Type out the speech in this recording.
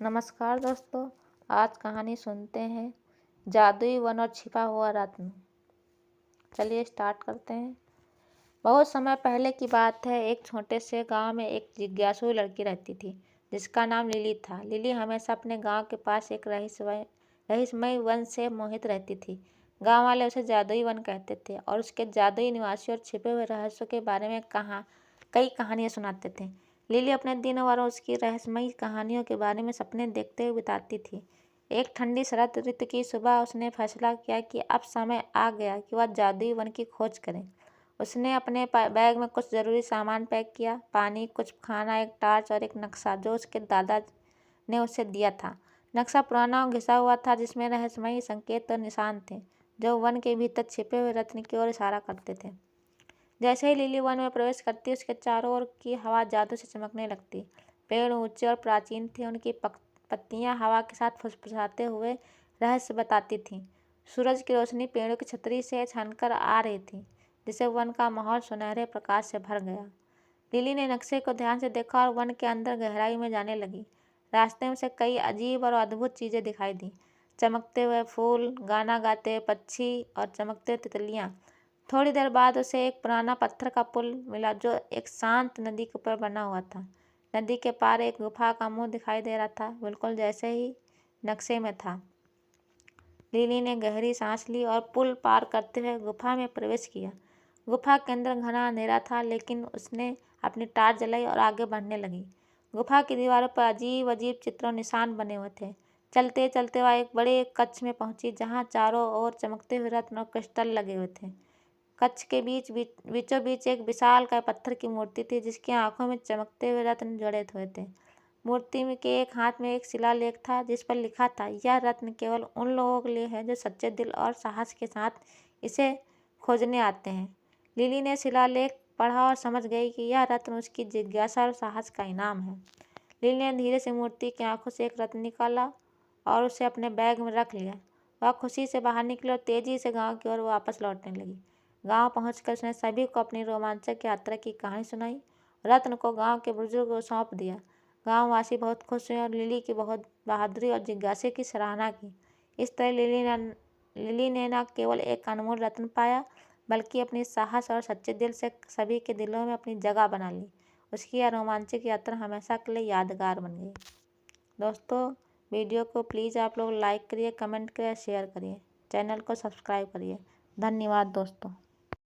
नमस्कार दोस्तों। आज कहानी सुनते हैं जादुई वन और छिपा हुआ रत्न। चलिए स्टार्ट करते हैं। बहुत समय पहले की बात है। एक छोटे से गांव में एक जिज्ञासु लड़की रहती थी जिसका नाम लिली था। लिली हमेशा अपने गांव के पास एक रहस्यमय वन से मोहित रहती थी। गांव वाले उसे जादुई वन कहते थे और उसके जादुई निवासियों और छिपे हुए रहस्यों के बारे में कई कहानियां सुनाते थे। लिली अपने दिन और उसकी रहस्यमयी कहानियों के बारे में सपने देखते हुए बिताती थी। एक ठंडी शरद ऋतु की सुबह उसने फैसला किया कि अब समय आ गया कि वह जादुई वन की खोज करें। उसने अपने बैग में कुछ ज़रूरी सामान पैक किया, पानी, कुछ खाना, एक टार्च और एक नक्शा जो उसके दादा ने उसे दिया था। नक्शा पुराना और घिसा हुआ था जिसमें रहस्यमयी संकेत और निशान थे जो वन के भीतर छिपे हुए रत्न की ओर इशारा करते थे। जैसे ही लिली वन में प्रवेश करती उसके चारों ओर की हवा जादू से चमकने लगती। पेड़ ऊंचे और प्राचीन थे, उनकी पत्तियां हवा के साथ फुसफुसाते हुए रहस्य बताती थीं। सूरज की रोशनी पेड़ों की छतरी से छनकर आ रही थी जिससे वन का माहौल सुनहरे प्रकाश से भर गया। लिली ने नक्शे को ध्यान से देखा और वन के अंदर गहराई में जाने लगी। रास्ते में से कई अजीब और अद्भुत चीज़ें दिखाई दी। चमकते हुए फूल, गाना गाते हुए पक्षी और चमकते हुए तितलियाँ। थोड़ी देर बाद उसे एक पुराना पत्थर का पुल मिला जो एक शांत नदी के ऊपर बना हुआ था। नदी के पार एक गुफा का मुंह दिखाई दे रहा था, बिल्कुल जैसे ही नक्शे में था। लिली ने गहरी सांस ली और पुल पार करते हुए गुफा में प्रवेश किया। गुफा के अंदर घना अंधेरा था, लेकिन उसने अपनी टार्च जलाई और आगे बढ़ने लगी। गुफा की दीवारों पर अजीब अजीब चित्र और निशान बने हुए थे। चलते चलते वह एक बड़े कक्ष में पहुंची जहाँ चारों ओर चमकते हुए रत्न और क्रिस्टल लगे हुए थे। कक्ष के बीचों बीच एक विशालकाय पत्थर की मूर्ति थी जिसकी आंखों में चमकते हुए रत्न जड़े हुए थे। मूर्ति में के एक हाथ में एक शिलालेख था जिस पर लिखा था, यह रत्न केवल उन लोगों के लिए है जो सच्चे दिल और साहस के साथ इसे खोजने आते हैं। लिली ने शिलालेख पढ़ा और समझ गई कि यह रत्न उसकी जिज्ञासा और साहस का इनाम है। लिली ने धीरे से मूर्ति की आंखों से एक रत्न निकाला और उसे अपने बैग में रख लिया। वह खुशी से बाहर निकली और तेजी से गाँव की ओर वापस लौटने लगी। गांव पहुंचकर उसने सभी को अपनी रोमांचक यात्रा की कहानी सुनाई। रत्न को गांव के बुजुर्ग को सौंप दिया। गांववासी बहुत खुश हुए और लिली की बहुत बहादुरी और जिज्ञासा की सराहना की। इस तरह लिली ने न केवल एक अनमोल रत्न पाया, बल्कि अपनी साहस और सच्चे दिल से सभी के दिलों में अपनी जगह बना ली। उसकी यह रोमांचक यात्रा हमेशा के लिए यादगार बन गई। दोस्तों, वीडियो को प्लीज़ आप लोग लाइक करिए, कमेंट करिए, शेयर करिए, चैनल को सब्सक्राइब करिए। धन्यवाद दोस्तों।